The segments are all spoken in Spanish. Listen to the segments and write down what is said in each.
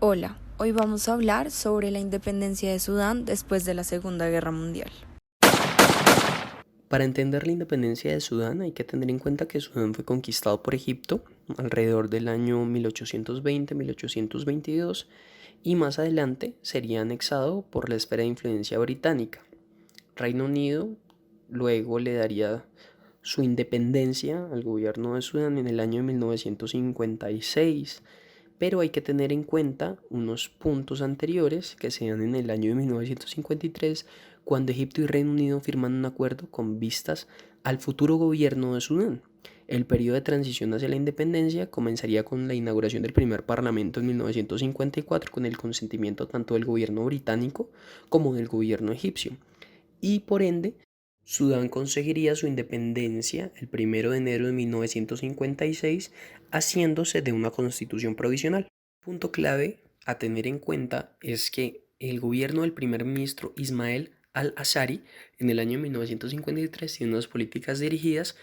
Hola, hoy vamos a hablar sobre la independencia de Sudán después de la Segunda Guerra Mundial. Para entender la independencia de Sudán hay que tener en cuenta que Sudán fue conquistado por Egipto alrededor del año 1820-1822 y más adelante sería anexado por la esfera de influencia británica. Reino Unido luego le daría su independencia al gobierno de Sudán en el año 1956, pero hay que tener en cuenta unos puntos anteriores que se dan en el año de 1953, cuando Egipto y Reino Unido firman un acuerdo con vistas al futuro gobierno de Sudán. El periodo de transición hacia la independencia comenzaría con la inauguración del primer parlamento en 1954, con el consentimiento tanto del gobierno británico como del gobierno egipcio. Y por ende, Sudán conseguiría su independencia el 1 de enero de 1956, haciéndose de una constitución provisional. Punto clave a tener en cuenta es que el gobierno del primer ministro Ismael al-Azari en el año 1953 tiene unas políticas dirigidas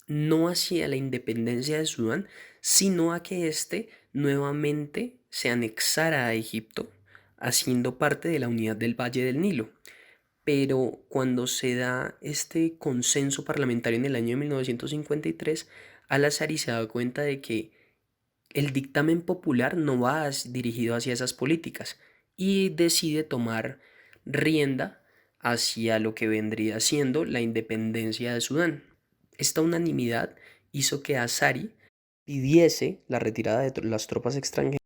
no hacia la independencia de Sudán, sino a que éste nuevamente se anexara a Egipto, haciendo parte de la unidad del Valle del Nilo. Pero cuando se da este consenso parlamentario en el año de 1953, Al-Azari se da cuenta de que el dictamen popular no va dirigido hacia esas políticas y decide tomar rienda hacia lo que vendría siendo la independencia de Sudán. Esta unanimidad hizo que Azari pidiese la retirada de las tropas extranjeras.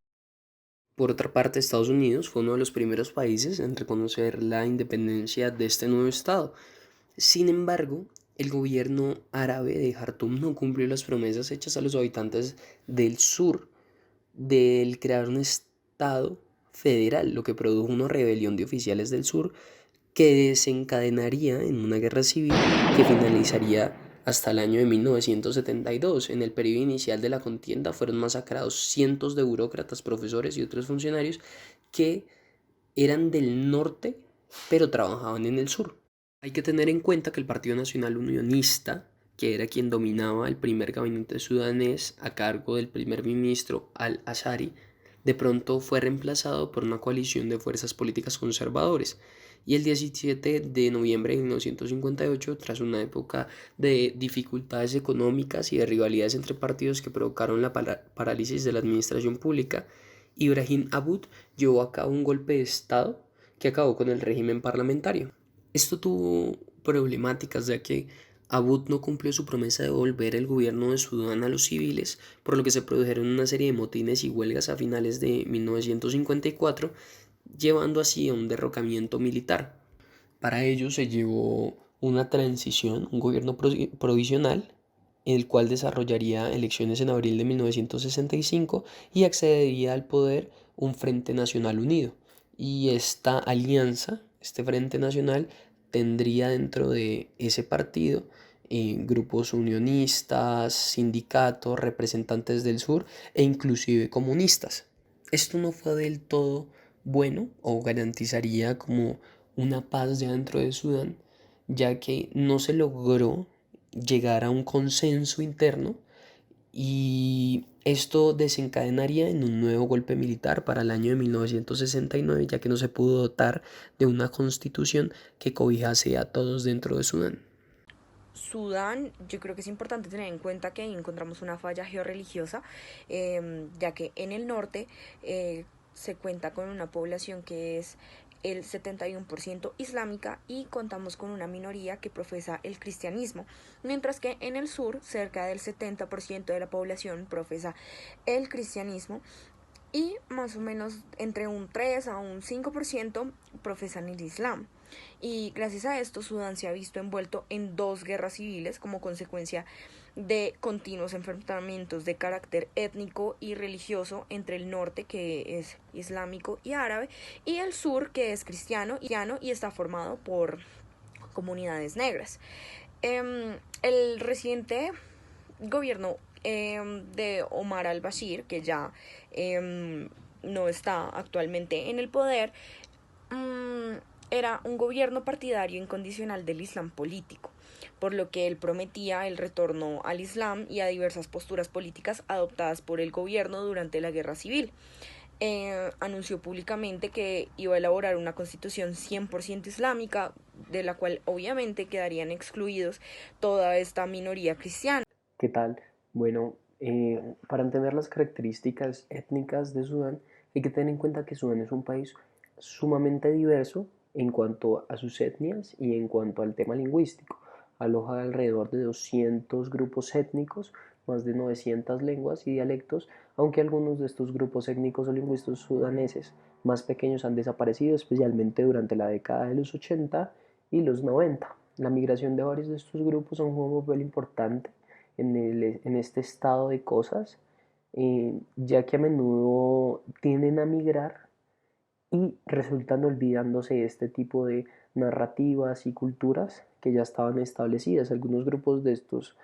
Por otra parte, Estados Unidos fue uno de los primeros países en reconocer la independencia de este nuevo estado. Sin embargo, el gobierno árabe de Jartum no cumplió las promesas hechas a los habitantes del sur del crear un estado federal, lo que produjo una rebelión de oficiales del sur que desencadenaría en una guerra civil que finalizaría hasta el año de 1972. En el periodo inicial de la contienda fueron masacrados cientos de burócratas, profesores y otros funcionarios que eran del norte pero trabajaban en el sur. Hay que tener en cuenta que el Partido Nacional Unionista, que era quien dominaba el primer gabinete sudanés a cargo del primer ministro al-Azari, de pronto fue reemplazado por una coalición de fuerzas políticas conservadores. Y el 17 de noviembre de 1958, tras una época de dificultades económicas y de rivalidades entre partidos que provocaron la parálisis de la administración pública, Ibrahim Abud llevó a cabo un golpe de Estado que acabó con el régimen parlamentario. Esto tuvo problemáticas ya que Abud no cumplió su promesa de devolver el gobierno de Sudán a los civiles, por lo que se produjeron una serie de motines y huelgas a finales de 1954, llevando así a un derrocamiento militar. Para ello se llevó una transición, un gobierno provisional, en el cual desarrollaría elecciones en abril de 1965 y accedería al poder un Frente Nacional Unido. Y esta alianza, este Frente Nacional, tendría dentro de ese partido grupos unionistas, sindicatos, representantes del sur e inclusive comunistas. Esto no fue del todo bueno o garantizaría como una paz ya dentro de Sudán, ya que no se logró llegar a un consenso interno y esto desencadenaría en un nuevo golpe militar para el año de 1969, ya que no se pudo dotar de una constitución que cobijase a todos dentro de Sudán. Sudán, yo creo que es importante tener en cuenta que ahí encontramos una falla georreligiosa, ya que en el norte se cuenta con una población que es el 71% islámica y contamos con una minoría que profesa el cristianismo, mientras que en el sur cerca del 70% de la población profesa el cristianismo y más o menos entre un 3 a un 5% profesan el Islam. Y gracias a esto Sudán se ha visto envuelto en dos guerras civiles como consecuencia de continuos enfrentamientos de carácter étnico y religioso entre el norte, que es islámico y árabe, y el sur, que es cristiano y está formado por comunidades negras. El reciente gobierno de Omar al-Bashir, que ya no está actualmente en el poder, um, era un gobierno partidario incondicional del Islam político, por lo que él prometía el retorno al Islam y a diversas posturas políticas adoptadas por el gobierno durante la guerra civil. anunció públicamente que iba a elaborar una constitución 100% islámica, de la cual obviamente quedarían excluidos toda esta minoría cristiana. ¿Qué tal? Bueno, para entender las características étnicas de Sudán, hay que tener en cuenta que Sudán es un país sumamente diverso en cuanto a sus etnias y en cuanto al tema lingüístico. Aloja alrededor de 200 grupos étnicos, más de 900 lenguas y dialectos, aunque algunos de estos grupos étnicos o lingüísticos sudaneses más pequeños han desaparecido, especialmente durante la década de los 80 y los 90. La migración de varios de estos grupos son un papel importante en este estado de cosas, ya que a menudo tienden a migrar y resultan olvidándose de este tipo de narrativas y culturas que ya estaban establecidas. Algunos grupos de estos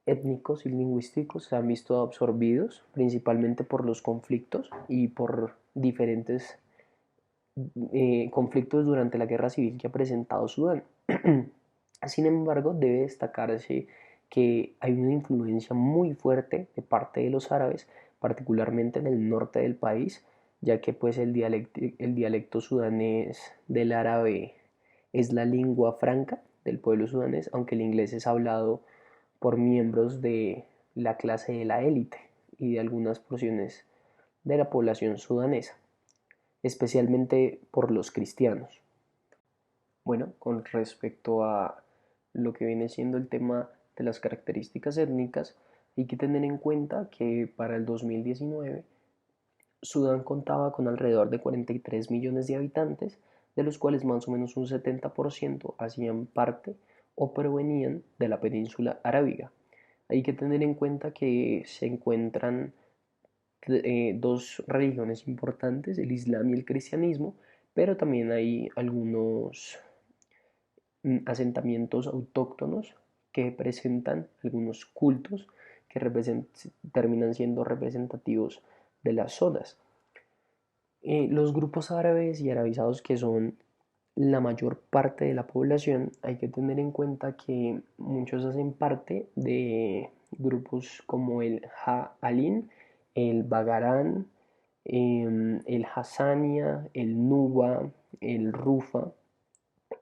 étnicos y lingüísticos se han visto absorbidos principalmente por los conflictos y por diferentes conflictos durante la guerra civil que ha presentado Sudán. Sin embargo, debe destacarse que hay una influencia muy fuerte de parte de los árabes, particularmente en el norte del país, ya que pues el dialecto sudanés del árabe es la lengua franca del pueblo sudanés, aunque el inglés es hablado por miembros de la clase de la élite y de algunas porciones de la población sudanesa, especialmente por los cristianos. Bueno, con respecto a lo que viene siendo el tema de las características étnicas, hay que tener en cuenta que para el 2019 Sudán contaba con alrededor de 43 millones de habitantes, de los cuales más o menos un 70% hacían parte o provenían de la península arábiga. Hay que tener en cuenta que se encuentran dos religiones importantes, el Islam y el cristianismo, pero también hay algunos asentamientos autóctonos que presentan algunos cultos que terminan siendo representativos de las zonas. Los grupos árabes y arabizados, que son la mayor parte de la población, hay que tener en cuenta que muchos hacen parte de grupos como el Ja'alin, el Bagarán, el Hassania, el Nuba, el Rufa,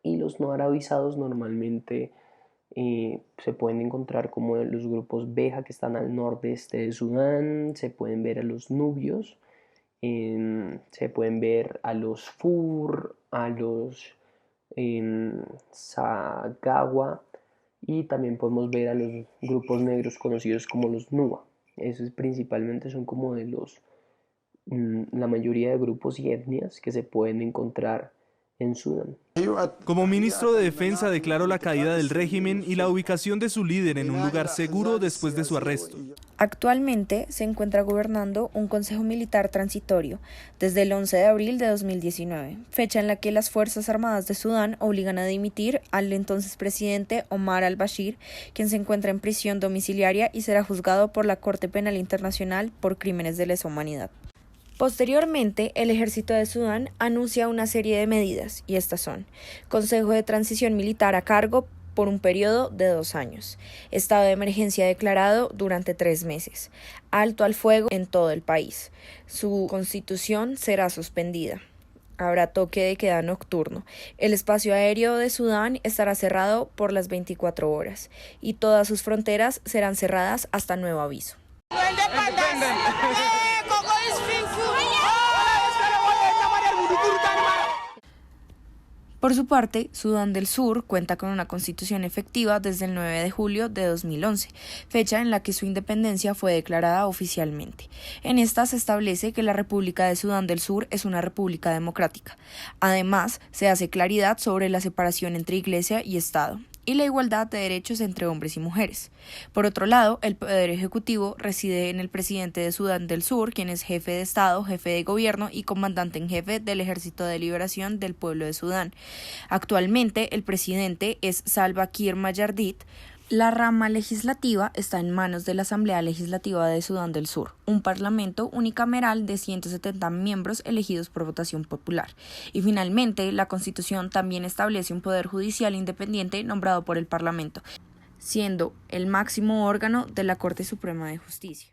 y los no arabizados normalmente se pueden encontrar como los grupos Beja, que están al nordeste de Sudán, se pueden ver a los nubios, se pueden ver a los Fur, a los Sagawa, y también podemos ver a los grupos negros conocidos como los Nuba. Esos principalmente son como de la mayoría de grupos y etnias que se pueden encontrar en Sudán. Como ministro de Defensa declaró la caída del régimen y la ubicación de su líder en un lugar seguro después de su arresto. Actualmente se encuentra gobernando un consejo militar transitorio desde el 11 de abril de 2019, fecha en la que las Fuerzas Armadas de Sudán obligan a dimitir al entonces presidente Omar al-Bashir, quien se encuentra en prisión domiciliaria y será juzgado por la Corte Penal Internacional por crímenes de lesa humanidad. Posteriormente, el ejército de Sudán anuncia una serie de medidas, y estas son: Consejo de Transición Militar a cargo por un periodo de 2 años, estado de emergencia declarado durante 3 meses, alto al fuego en todo el país, su constitución será suspendida, habrá toque de queda nocturno, el espacio aéreo de Sudán estará cerrado por las 24 horas, y todas sus fronteras serán cerradas hasta nuevo aviso. Por su parte, Sudán del Sur cuenta con una constitución efectiva desde el 9 de julio de 2011, fecha en la que su independencia fue declarada oficialmente. En esta se establece que la República de Sudán del Sur es una república democrática. Además, se hace claridad sobre la separación entre Iglesia y Estado y la igualdad de derechos entre hombres y mujeres. Por otro lado, el poder ejecutivo reside en el presidente de Sudán del Sur, quien es jefe de Estado, jefe de gobierno y comandante en jefe del Ejército de Liberación del Pueblo de Sudán. Actualmente, el presidente es Salva Kiir Mayardit. La rama legislativa está en manos de la Asamblea Legislativa de Sudán del Sur, un parlamento unicameral de 170 miembros elegidos por votación popular. Y finalmente, la Constitución también establece un poder judicial independiente nombrado por el Parlamento, siendo el máximo órgano de la Corte Suprema de Justicia.